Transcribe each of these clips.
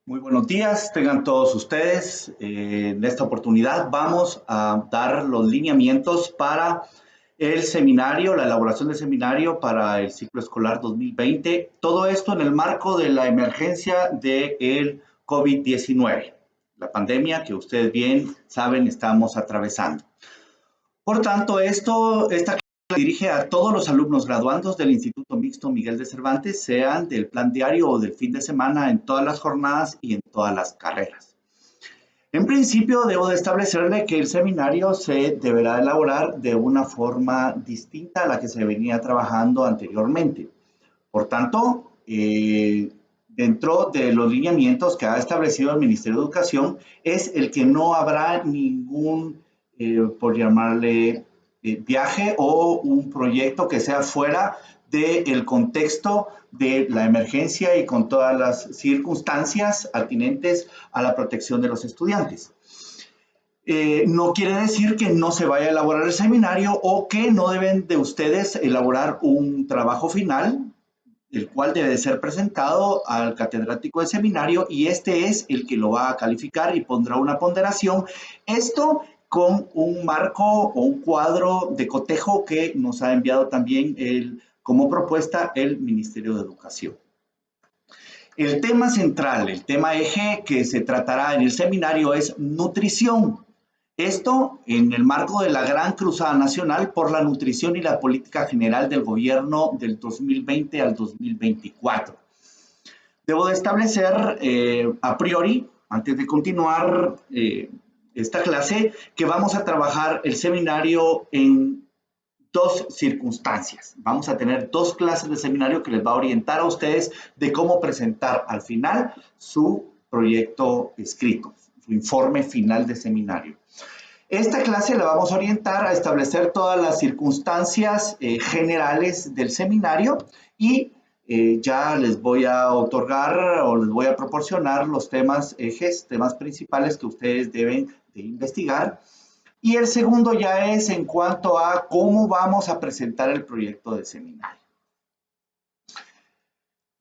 Muy buenos días, tengan todos ustedes. En esta oportunidad vamos a dar los lineamientos para el seminario, la elaboración del seminario para el ciclo escolar 2020. Todo esto en el marco de la emergencia del COVID-19, la pandemia que ustedes bien saben estamos atravesando. Por tanto, esta clase dirige a todos los alumnos graduandos del Instituto Mixto Miguel de Cervantes, sean del plan diario o del fin de semana, en todas las jornadas y en todas las carreras. En principio, debo de establecerle que el seminario se deberá elaborar de una forma distinta a la que se venía trabajando anteriormente. Por tanto, dentro de los lineamientos que ha establecido el Ministerio de Educación, es el que no habrá ningún, por llamarle, viaje o un proyecto que sea fuera del contexto de la emergencia y con todas las circunstancias atinentes a la protección de los estudiantes. No quiere decir que no se vaya a elaborar el seminario o que no deben de ustedes elaborar un trabajo final, el cual debe ser presentado al catedrático del seminario y este es el que lo va a calificar y pondrá una ponderación. Esto con un marco o un cuadro de cotejo que nos ha enviado también como propuesta el Ministerio de Educación. El tema central, el tema eje que se tratará en el seminario es nutrición. Esto en el marco de la Gran Cruzada Nacional por la Nutrición y la Política General del Gobierno del 2020 al 2024. Debo de establecer a priori, antes de continuar esta clase, que vamos a trabajar el seminario en dos circunstancias. Vamos a tener dos clases de seminario que les va a orientar a ustedes de cómo presentar al final su proyecto escrito, su informe final de seminario. Esta clase la vamos a orientar a establecer todas las circunstancias generales del seminario y ya les voy a otorgar o les voy a proporcionar los temas ejes, temas principales que ustedes deben de investigar. Y el segundo ya es en cuanto a cómo vamos a presentar el proyecto de seminario.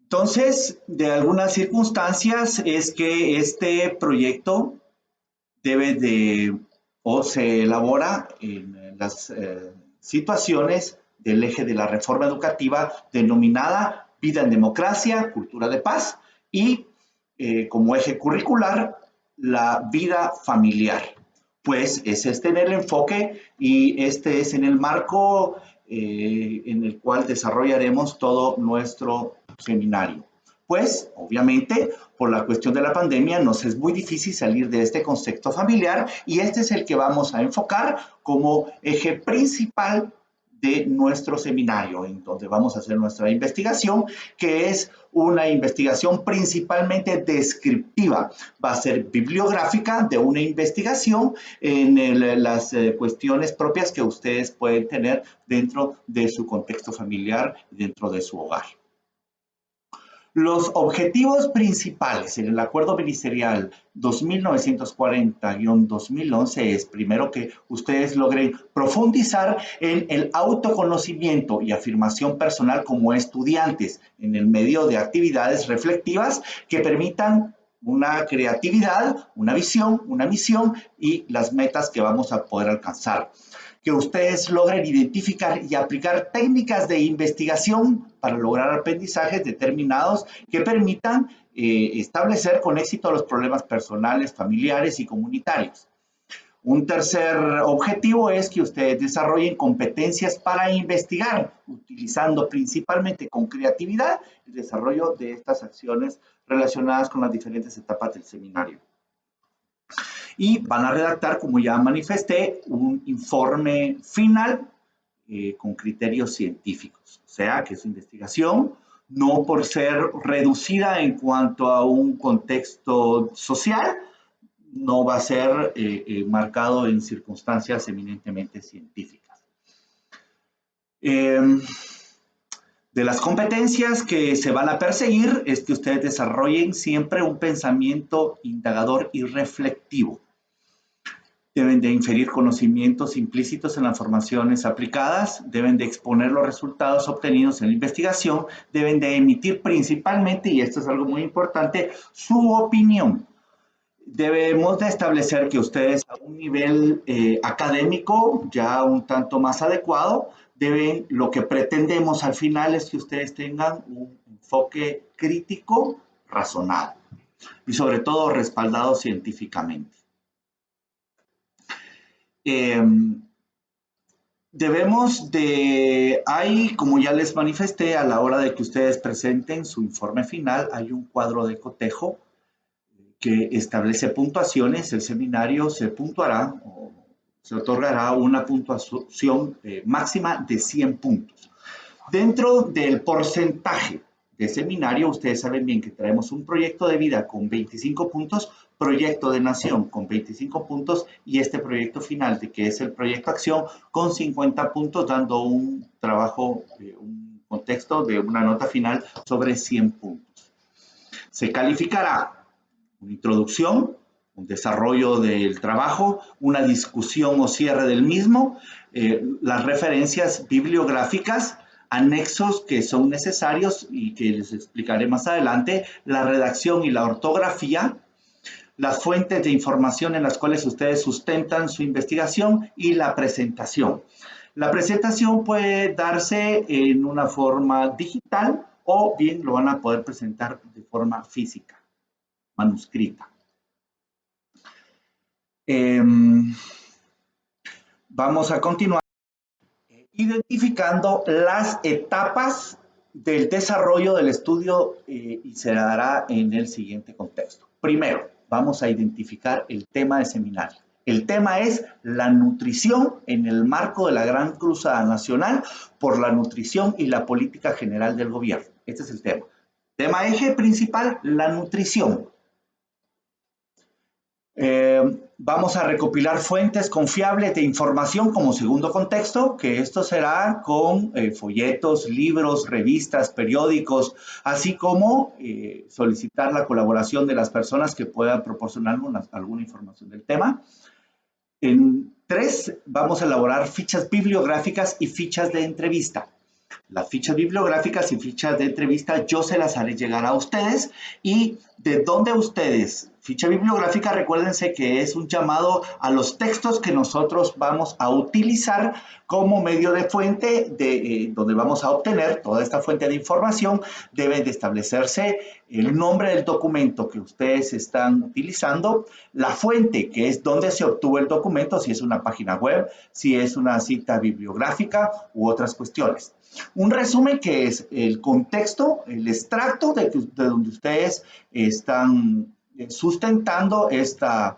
Entonces, de algunas circunstancias es que este proyecto debe de o se elabora en las situaciones del eje de la reforma educativa denominada Vida en Democracia, Cultura de Paz y como eje curricular la vida familiar. Pues es este en el enfoque y este es en el marco en el cual desarrollaremos todo nuestro seminario. Pues, obviamente, por la cuestión de la pandemia, nos es muy difícil salir de este concepto familiar y este es el que vamos a enfocar como eje principal de nuestro seminario, en donde vamos a hacer nuestra investigación, que es una investigación principalmente descriptiva. Va a ser bibliográfica de una investigación en las cuestiones propias que ustedes pueden tener dentro de su contexto familiar, dentro de su hogar. Los objetivos principales en el Acuerdo Ministerial 2940-2011 es, primero, que ustedes logren profundizar en el autoconocimiento y afirmación personal como estudiantes en el medio de actividades reflectivas que permitan una creatividad, una visión, una misión y las metas que vamos a poder alcanzar. Que ustedes logren identificar y aplicar técnicas de investigación para lograr aprendizajes determinados que permitan establecer con éxito los problemas personales, familiares y comunitarios. Un tercer objetivo es que ustedes desarrollen competencias para investigar, utilizando principalmente con creatividad el desarrollo de estas acciones relacionadas con las diferentes etapas del seminario. Y van a redactar, como ya manifesté, un informe final con criterios científicos. O sea, que su investigación, no por ser reducida en cuanto a un contexto social, no va a ser marcado en circunstancias eminentemente científicas. De las competencias que se van a perseguir es que ustedes desarrollen siempre un pensamiento indagador y reflexivo. deben de inferir conocimientos implícitos en las formaciones aplicadas, deben de exponer los resultados obtenidos en la investigación, deben de emitir principalmente, y esto es algo muy importante, su opinión. Debemos de establecer que ustedes a un nivel académico ya un tanto más adecuado, lo que pretendemos al final es que ustedes tengan un enfoque crítico, razonado y sobre todo respaldado científicamente. Como ya les manifesté, a la hora de que ustedes presenten su informe final, hay un cuadro de cotejo que establece puntuaciones. El seminario se puntuará o se otorgará una puntuación máxima de 100 puntos. Dentro del porcentaje de seminario, ustedes saben bien que traemos un proyecto de vida con 25 puntos, proyecto de nación con 25 puntos y este proyecto final, que es el proyecto acción, con 50 puntos, dando un trabajo, un contexto de una nota final sobre 100 puntos. Se calificará una introducción, un desarrollo del trabajo, una discusión o cierre del mismo, las referencias bibliográficas, anexos que son necesarios y que les explicaré más adelante, la redacción y la ortografía, las fuentes de información en las cuales ustedes sustentan su investigación y la presentación. La presentación puede darse en una forma digital o bien lo van a poder presentar de forma física, manuscrita. Vamos a continuar identificando las etapas del desarrollo del estudio y se dará en el siguiente contexto. Primero, vamos a identificar el tema de seminario. El tema es la nutrición en el marco de la Gran Cruzada Nacional por la nutrición y la política general del gobierno. Este es el tema. Tema eje principal, la nutrición. Vamos a recopilar fuentes confiables de información como segundo contexto, que esto será con folletos, libros, revistas, periódicos, así como solicitar la colaboración de las personas que puedan proporcionar alguna información del tema. En 3, vamos a elaborar fichas bibliográficas y fichas de entrevista. Las fichas bibliográficas y fichas de entrevista yo se las haré llegar a ustedes y de dónde ustedes, ficha bibliográfica, recuérdense que es un llamado a los textos que nosotros vamos a utilizar como medio de fuente donde vamos a obtener toda esta fuente de información. Debe de establecerse el nombre del documento que ustedes están utilizando, la fuente que es donde se obtuvo el documento, si es una página web, si es una cita bibliográfica u otras cuestiones. Un resumen que es el contexto, el extracto de donde ustedes están sustentando esta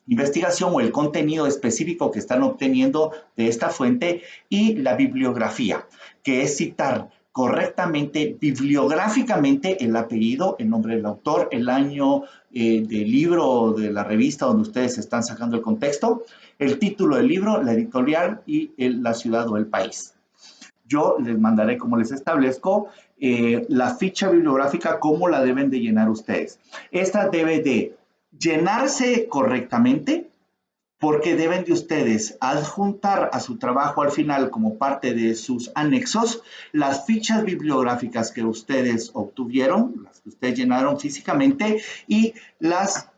investigación o el contenido específico que están obteniendo de esta fuente y la bibliografía, que es citar correctamente, bibliográficamente, el apellido, el nombre del autor, el año del libro o de la revista donde ustedes están sacando el contexto, el título del libro, la editorial y la ciudad o el país. Yo les mandaré, como les establezco, la ficha bibliográfica, cómo la deben de llenar ustedes. Esta debe de llenarse correctamente porque deben de ustedes adjuntar a su trabajo al final como parte de sus anexos las fichas bibliográficas que ustedes obtuvieron, las que ustedes llenaron físicamente y las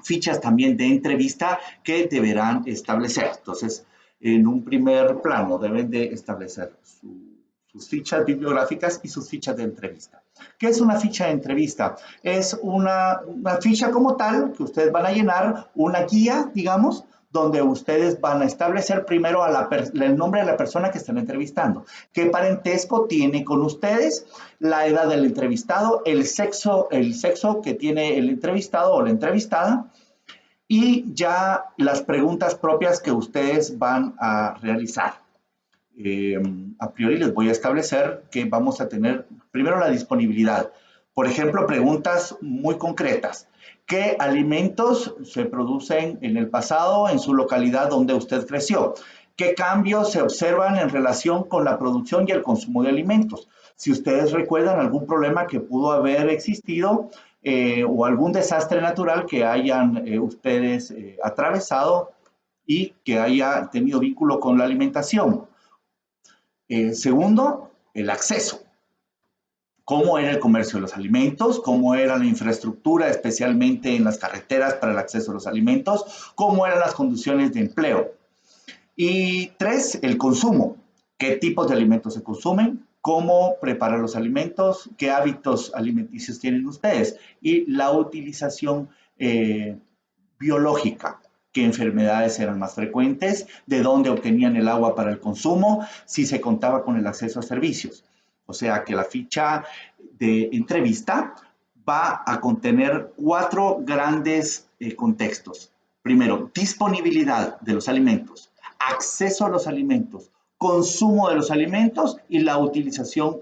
fichas también de entrevista que deberán establecer. Entonces, en un primer plano deben de establecer sus fichas bibliográficas y sus fichas de entrevista. ¿Qué es una ficha de entrevista? Es una ficha como tal que ustedes van a llenar, una guía, digamos, donde ustedes van a establecer primero el nombre de la persona que están entrevistando, qué parentesco tiene con ustedes, la edad del entrevistado, el sexo que tiene el entrevistado o la entrevistada, y ya las preguntas propias que ustedes van a realizar. A priori les voy a establecer que vamos a tener primero la disponibilidad. Por ejemplo, preguntas muy concretas. ¿Qué alimentos se producen en el pasado en su localidad donde usted creció? ¿Qué cambios se observan en relación con la producción y el consumo de alimentos? Si ustedes recuerdan algún problema que pudo haber existido o algún desastre natural que hayan ustedes atravesado y que haya tenido vínculo con la alimentación. Segundo, el acceso. Cómo era el comercio de los alimentos, cómo era la infraestructura, especialmente en las carreteras para el acceso a los alimentos, cómo eran las condiciones de empleo. Y tres, el consumo. ¿Qué tipos de alimentos se consumen? ¿Cómo preparar los alimentos? ¿Qué hábitos alimenticios tienen ustedes? Y la utilización biológica. ¿Qué enfermedades eran más frecuentes? ¿De dónde obtenían el agua para el consumo? Si se contaba con el acceso a servicios. O sea que la ficha de entrevista va a contener 4 grandes contextos. Primero, disponibilidad de los alimentos, acceso a los alimentos, consumo de los alimentos y la utilización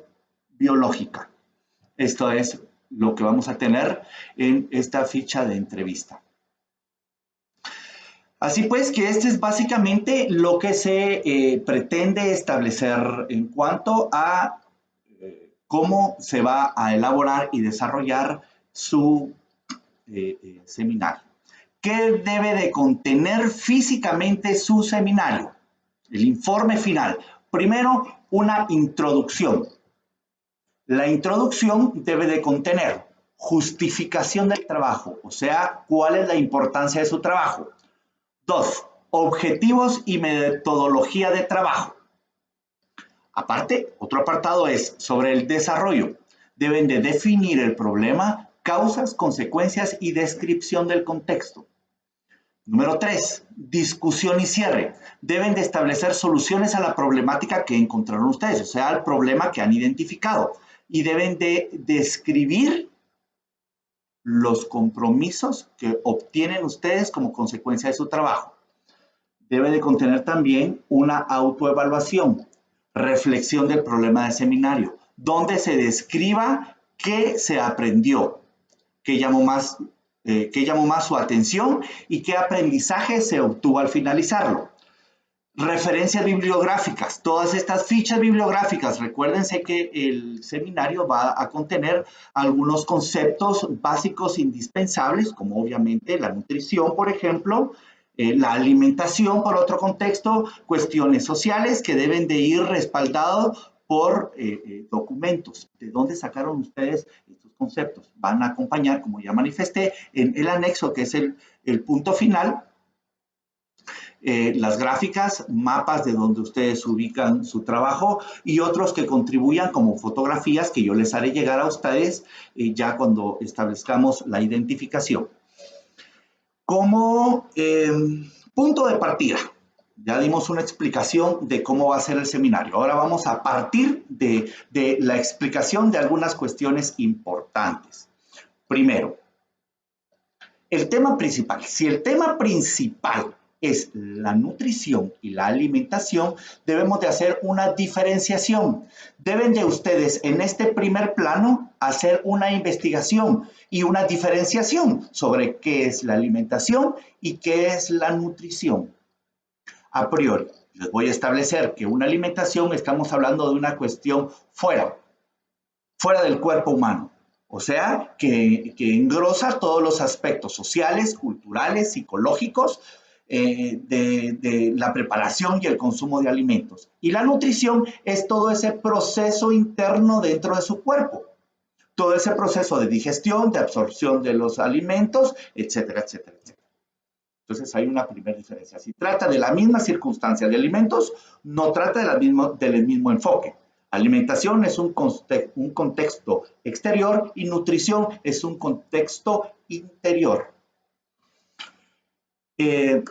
biológica. Esto es lo que vamos a tener en esta ficha de entrevista. Así pues, que este es básicamente lo que se pretende establecer en cuanto a cómo se va a elaborar y desarrollar su seminario. ¿Qué debe de contener físicamente su seminario? El informe final. Primero, una introducción. La introducción debe de contener justificación del trabajo, o sea, cuál es la importancia de su trabajo. 2. Objetivos y metodología de trabajo. Aparte, otro apartado es sobre el desarrollo. Deben de definir el problema, causas, consecuencias y descripción del contexto. Número 3. Discusión y cierre. Deben de establecer soluciones a la problemática que encontraron ustedes, o sea, al problema que han identificado. Y deben de describir los compromisos que obtienen ustedes como consecuencia de su trabajo. Debe de contener también una autoevaluación, reflexión del problema de seminario, donde se describa qué se aprendió, qué llamó más su atención y qué aprendizaje se obtuvo al finalizarlo. Referencias bibliográficas, todas estas fichas bibliográficas, recuérdense que el seminario va a contener algunos conceptos básicos indispensables, como obviamente la nutrición, por ejemplo, la alimentación, por otro contexto, cuestiones sociales que deben de ir respaldados por documentos. ¿De dónde sacaron ustedes estos conceptos? Van a acompañar, como ya manifesté, en el anexo, que es el punto final, las gráficas, mapas de donde ustedes ubican su trabajo y otros que contribuyan como fotografías que yo les haré llegar a ustedes ya cuando establezcamos la identificación. Como punto de partida, ya dimos una explicación de cómo va a ser el seminario. Ahora vamos a partir de la explicación de algunas cuestiones importantes. Primero, el tema principal. Si el tema principal es la nutrición y la alimentación, debemos de hacer una diferenciación. Deben de ustedes en este primer plano hacer una investigación y una diferenciación sobre qué es la alimentación y qué es la nutrición. A priori, les voy a establecer que una alimentación estamos hablando de una cuestión fuera del cuerpo humano. O sea, que engrosa todos los aspectos sociales, culturales, psicológicos, de la preparación y el consumo de alimentos. Y la nutrición es todo ese proceso interno dentro de su cuerpo. Todo ese proceso de digestión, de absorción de los alimentos, etcétera, etcétera, etcétera. Entonces hay una primera diferencia. Si trata de la misma circunstancia de alimentos, no trata del mismo enfoque. Alimentación es un contexto exterior y nutrición es un contexto interior.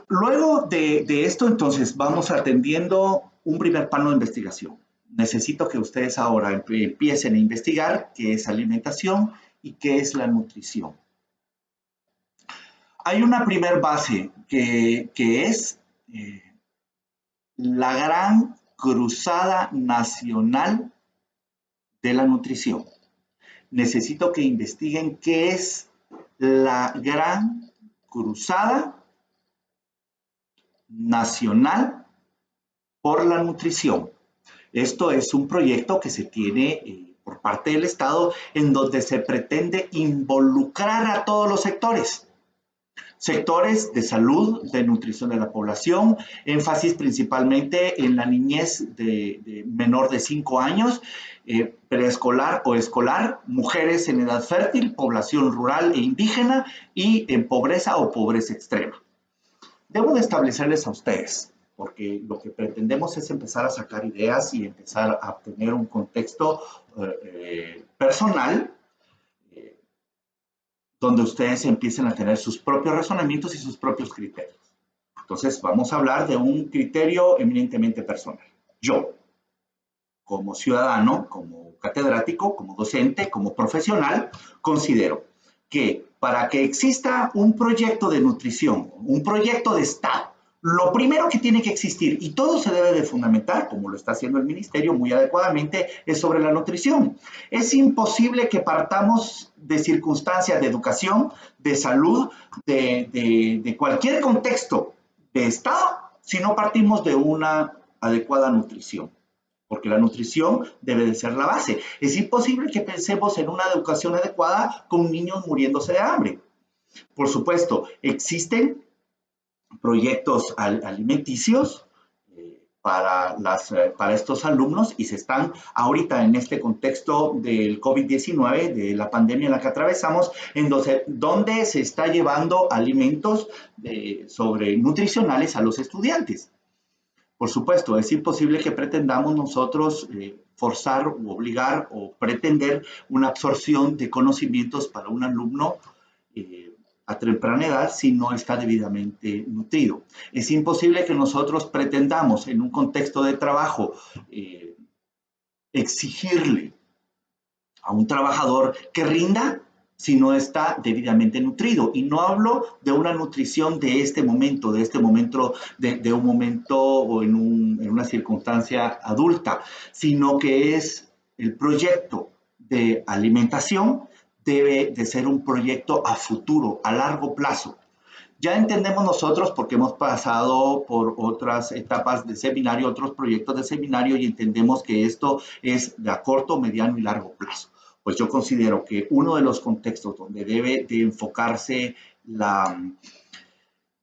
Luego de esto, entonces, vamos atendiendo un primer plano de investigación. Necesito que ustedes ahora empiecen a investigar qué es alimentación y qué es la nutrición. Hay una primer base que es la Gran Cruzada Nacional de la Nutrición. Necesito que investiguen qué es la Gran Cruzada Nacional por la Nutrición. Esto es un proyecto que se tiene por parte del Estado, en donde se pretende involucrar a todos los sectores. Sectores de salud, de nutrición de la población, énfasis principalmente en la niñez de menor de 5 años, preescolar o escolar, mujeres en edad fértil, población rural e indígena y en pobreza o pobreza extrema. Debo de establecerles a ustedes, porque lo que pretendemos es empezar a sacar ideas y empezar a obtener un contexto personal donde ustedes empiecen a tener sus propios razonamientos y sus propios criterios. Entonces, vamos a hablar de un criterio eminentemente personal. Yo, como ciudadano, como catedrático, como docente, como profesional, considero que para que exista un proyecto de nutrición, un proyecto de Estado, lo primero que tiene que existir, y todo se debe de fundamentar, como lo está haciendo el Ministerio muy adecuadamente, es sobre la nutrición. Es imposible que partamos de circunstancias de educación, de salud, de cualquier contexto de Estado, si no partimos de una adecuada nutrición. Porque la nutrición debe de ser la base. Es imposible que pensemos en una educación adecuada con niños muriéndose de hambre. Por supuesto, existen proyectos alimenticios para estos alumnos y se están ahorita en este contexto del COVID-19, de la pandemia en la que atravesamos, donde se está llevando alimentos nutricionales a los estudiantes. Por supuesto, es imposible que pretendamos nosotros forzar o obligar o pretender una absorción de conocimientos para un alumno a temprana edad si no está debidamente nutrido. Es imposible que nosotros pretendamos en un contexto de trabajo exigirle a un trabajador que rinda si no está debidamente nutrido. Y no hablo de una nutrición de un momento o en una circunstancia adulta, sino que es el proyecto de alimentación debe de ser un proyecto a futuro, a largo plazo. Ya entendemos nosotros, porque hemos pasado por otras etapas de seminario, otros proyectos de seminario, y entendemos que esto es de a corto, mediano y largo plazo. Pues yo considero que uno de los contextos donde debe de enfocarse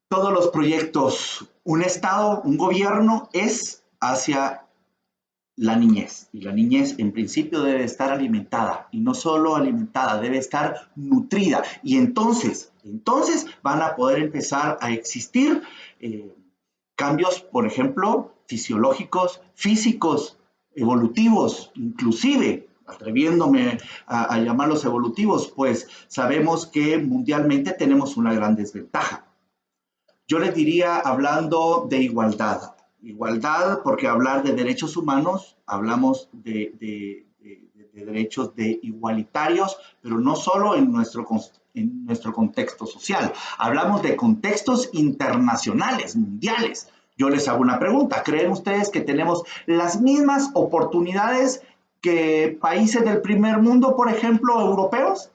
todos los proyectos, un Estado, un gobierno, es hacia la niñez. Y la niñez en principio debe estar alimentada, y no solo alimentada, debe estar nutrida. Y entonces van a poder empezar a existir cambios, por ejemplo, fisiológicos, físicos, evolutivos, inclusive, atreviéndome a llamarlos evolutivos, pues sabemos que mundialmente tenemos una gran desventaja. Yo les diría, hablando de igualdad, porque hablar de derechos humanos, hablamos de derechos igualitarios, pero no solo en nuestro contexto social. Hablamos de contextos internacionales, mundiales. Yo les hago una pregunta. ¿Creen ustedes que tenemos las mismas oportunidades que países del primer mundo, por ejemplo, europeos?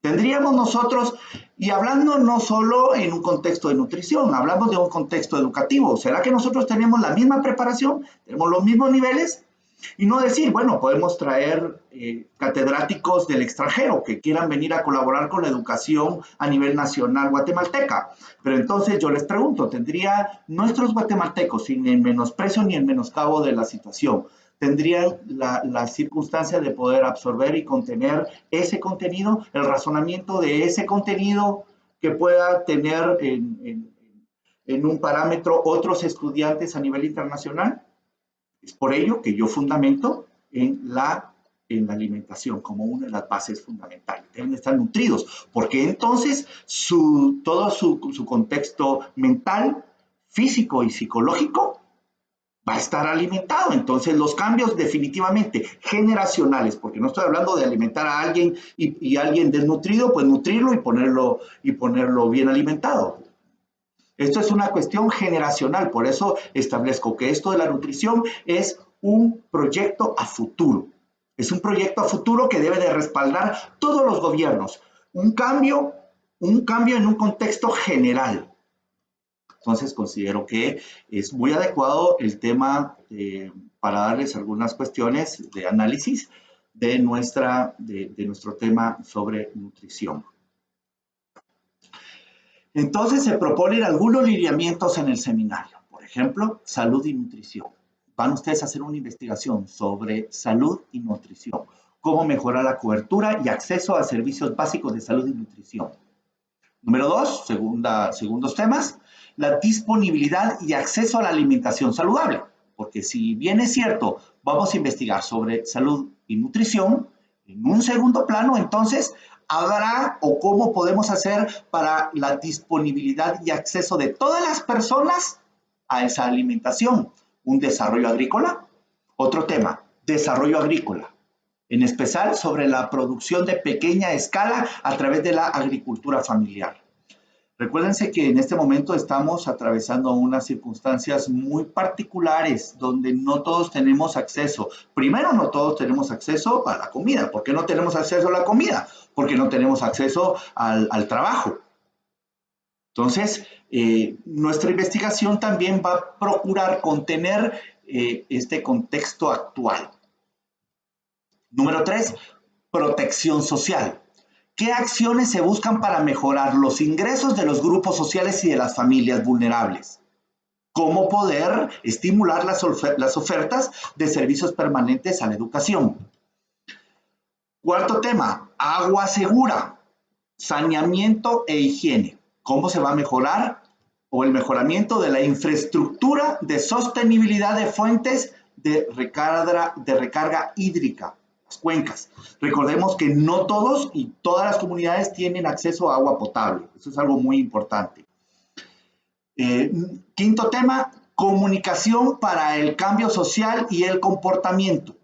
Tendríamos nosotros, y hablando no solo en un contexto de nutrición, hablamos de un contexto educativo. ¿Será que nosotros tenemos la misma preparación? ¿Tenemos los mismos niveles? Y no decir, bueno, podemos traer catedráticos del extranjero que quieran venir a colaborar con la educación a nivel nacional guatemalteca. Pero entonces yo les pregunto, ¿tendría nuestros guatemaltecos, sin el menosprecio ni el menoscabo de la situación, tendrían la circunstancia de poder absorber y contener ese contenido, el razonamiento de ese contenido que pueda tener en un parámetro otros estudiantes a nivel internacional? Es por ello que yo fundamento en la alimentación como una de las bases fundamentales. Deben estar nutridos, porque entonces todo su contexto mental, físico y psicológico va a estar alimentado. Entonces los cambios definitivamente generacionales, porque no estoy hablando de alimentar a alguien y alguien desnutrido, pues nutrirlo y ponerlo bien alimentado. Esto es una cuestión generacional, por eso establezco que esto de la nutrición es un proyecto a futuro. Es un proyecto a futuro que debe de respaldar todos los gobiernos. Un cambio en un contexto general. Entonces considero que es muy adecuado el tema para darles algunas cuestiones de análisis de nuestro tema sobre nutrición. Entonces se proponen algunos lineamientos en el seminario. Por ejemplo, salud y nutrición. Van ustedes a hacer una investigación sobre salud y nutrición. Cómo mejorar la cobertura y acceso a servicios básicos de salud y nutrición. Número 2, segundos temas, la disponibilidad y acceso a la alimentación saludable. Porque si bien es cierto, vamos a investigar sobre salud y nutrición, en un segundo plano, entonces, habrá o cómo podemos hacer para la disponibilidad y acceso de todas las personas a esa alimentación. Un desarrollo agrícola. Otro tema, desarrollo agrícola. En especial sobre la producción de pequeña escala a través de la agricultura familiar. Recuérdense que en este momento estamos atravesando unas circunstancias muy particulares donde no todos tenemos acceso. Primero, no todos tenemos acceso a la comida. ¿Por qué no tenemos acceso a la comida? Porque no tenemos acceso al trabajo. Entonces, nuestra investigación también va a procurar contener este contexto actual. Número 3, protección social. ¿Qué acciones se buscan para mejorar los ingresos de los grupos sociales y de las familias vulnerables? ¿Cómo poder estimular las ofertas de servicios permanentes a la educación? Cuarto tema, agua segura, saneamiento e higiene. ¿Cómo se va a mejorar o el mejoramiento de la infraestructura de sostenibilidad de fuentes de recarga hídrica? Cuencas. Recordemos que no todos y todas las comunidades tienen acceso a agua potable. Eso es algo muy importante. Quinto tema, comunicación para el cambio social y el comportamiento.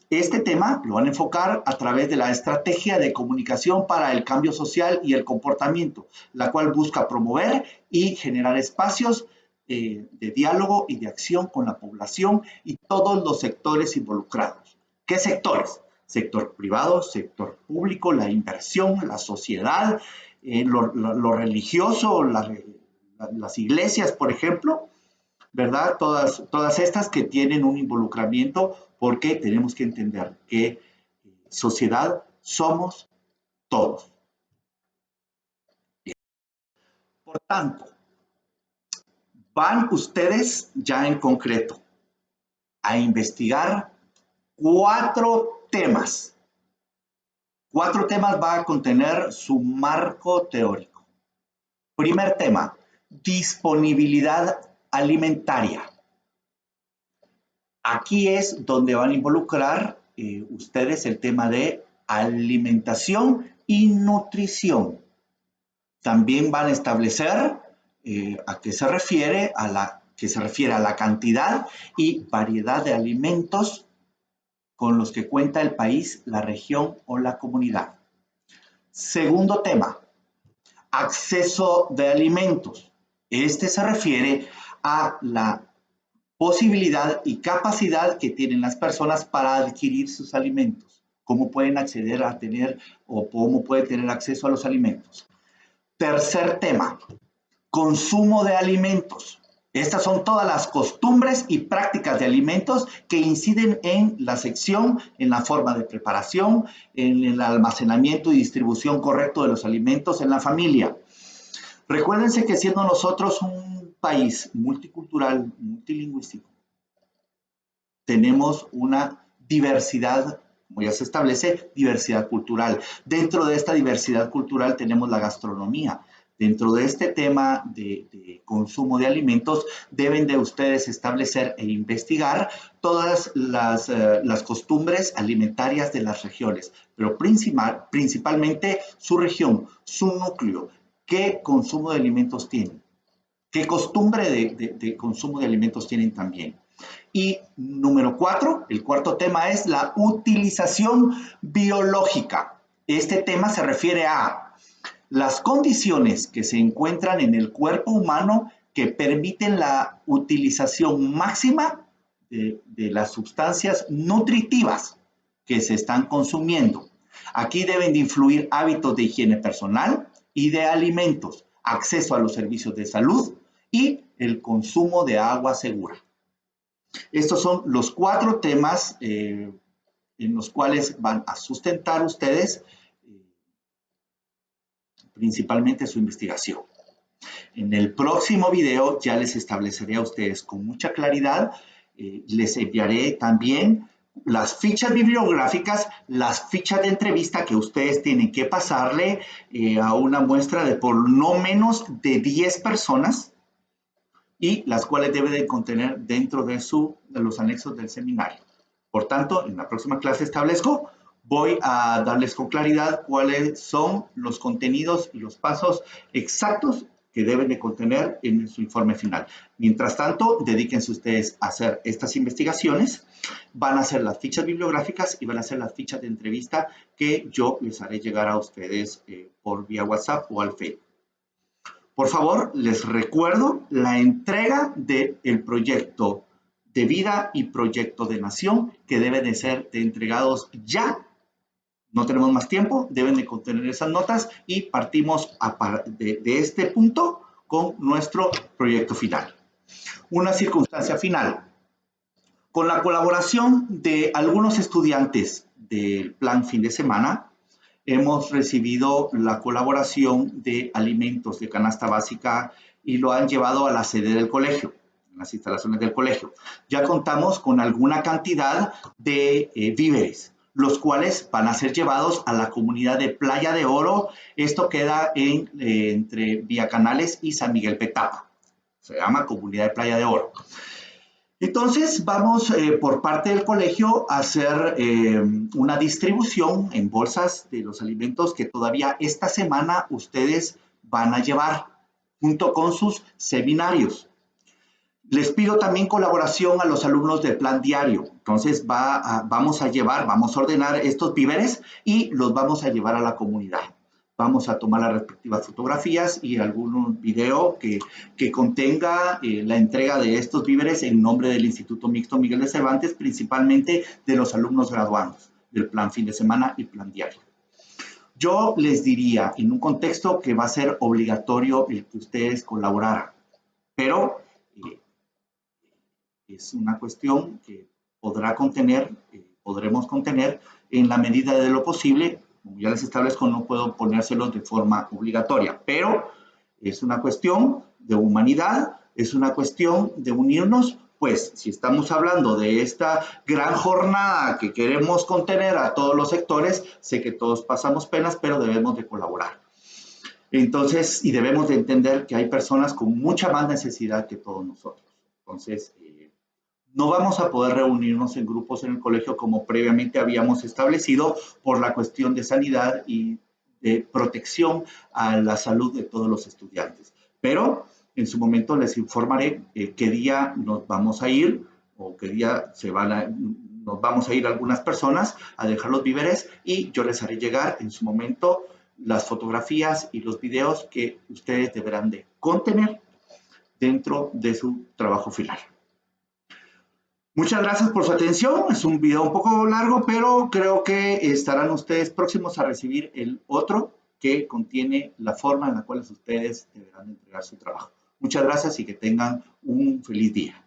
Este tema lo van a enfocar a través de la estrategia de comunicación para el cambio social y el comportamiento, la cual busca promover y generar espacios de diálogo y de acción con la población y todos los sectores involucrados. ¿Qué sectores? Sector privado, sector público, la inversión, la sociedad, lo religioso, las iglesias, por ejemplo, ¿verdad? Todas estas que tienen un involucramiento porque tenemos que entender que sociedad somos todos. Por tanto, van ustedes ya en concreto a investigar 4 temas. 4 temas va a contener su marco teórico. Primer tema, disponibilidad alimentaria. Aquí es donde van a involucrar ustedes el tema de alimentación y nutrición. También van a establecer a qué se refiere a la cantidad y variedad de alimentos con los que cuenta el país, la región o la comunidad. Segundo tema, acceso de alimentos. Este se refiere a la posibilidad y capacidad que tienen las personas para adquirir sus alimentos. Cómo pueden acceder a tener o cómo pueden tener acceso a los alimentos. Tercer tema, consumo de alimentos. Estas son todas las costumbres y prácticas de alimentos que inciden en la sección, en la forma de preparación, en el almacenamiento y distribución correcto de los alimentos en la familia. Recuérdense que siendo nosotros un país multicultural, multilingüístico, tenemos una diversidad, como ya se establece, diversidad cultural. Dentro de esta diversidad cultural tenemos la gastronomía. Dentro de este tema de consumo de alimentos, deben de ustedes establecer e investigar todas las costumbres alimentarias de las regiones, pero principalmente su región, su núcleo, qué consumo de alimentos tienen, qué costumbre de consumo de alimentos tienen también. Y número 4, el cuarto tema es la utilización biológica. Este tema se refiere a las condiciones que se encuentran en el cuerpo humano que permiten la utilización máxima de las sustancias nutritivas que se están consumiendo. Aquí deben de influir hábitos de higiene personal y de alimentos, acceso a los servicios de salud y el consumo de agua segura. Estos son los 4 temas en los cuales van a sustentar ustedes principalmente su investigación. En el próximo video ya les estableceré a ustedes con mucha claridad, les enviaré también las fichas bibliográficas, las fichas de entrevista que ustedes tienen que pasarle a una muestra de por no menos de 10 personas y las cuales deben de contener dentro de los anexos del seminario. Por tanto, en la próxima clase establezco, voy a darles con claridad cuáles son los contenidos y los pasos exactos que deben de contener en su informe final. Mientras tanto, dedíquense ustedes a hacer estas investigaciones, van a hacer las fichas bibliográficas y van a hacer las fichas de entrevista que yo les haré llegar a ustedes por vía WhatsApp o al Facebook. Por favor, les recuerdo la entrega del proyecto de vida y proyecto de nación que deben de ser entregados ya. No tenemos más tiempo, deben de contener esas notas y partimos de este punto con nuestro proyecto final. Una circunstancia final. Con la colaboración de algunos estudiantes del plan fin de semana, hemos recibido la colaboración de alimentos de canasta básica y lo han llevado a la sede del colegio, en las instalaciones del colegio. Ya contamos con alguna cantidad de víveres, los cuales van a ser llevados a la comunidad de Playa de Oro. Esto queda entre Vía Canales y San Miguel Petapa. Se llama Comunidad de Playa de Oro. Entonces, vamos por parte del colegio a hacer una distribución en bolsas de los alimentos que todavía esta semana ustedes van a llevar junto con sus seminarios. Les pido también colaboración a los alumnos del plan diario. Entonces, vamos a ordenar estos víveres y los vamos a llevar a la comunidad. Vamos a tomar las respectivas fotografías y algún video que contenga la entrega de estos víveres en nombre del Instituto Mixto Miguel de Cervantes, principalmente de los alumnos graduandos del plan fin de semana y plan diario. Yo les diría, en un contexto que va a ser obligatorio el que ustedes colaboraran, pero es una cuestión que podremos contener en la medida de lo posible. Como ya les establezco, no puedo ponérselos de forma obligatoria, pero es una cuestión de humanidad, es una cuestión de unirnos, pues si estamos hablando de esta gran jornada que queremos contener a todos los sectores, sé que todos pasamos penas, pero debemos de colaborar. Entonces, y debemos de entender que hay personas con mucha más necesidad que todos nosotros. Entonces, no vamos a poder reunirnos en grupos en el colegio como previamente habíamos establecido por la cuestión de sanidad y de protección a la salud de todos los estudiantes. Pero en su momento les informaré qué día nos vamos a ir o qué día nos vamos a ir algunas personas a dejar los víveres y yo les haré llegar en su momento las fotografías y los videos que ustedes deberán de contener dentro de su trabajo final. Muchas gracias por su atención. Es un video un poco largo, pero creo que estarán ustedes próximos a recibir el otro que contiene la forma en la cual ustedes deberán entregar su trabajo. Muchas gracias y que tengan un feliz día.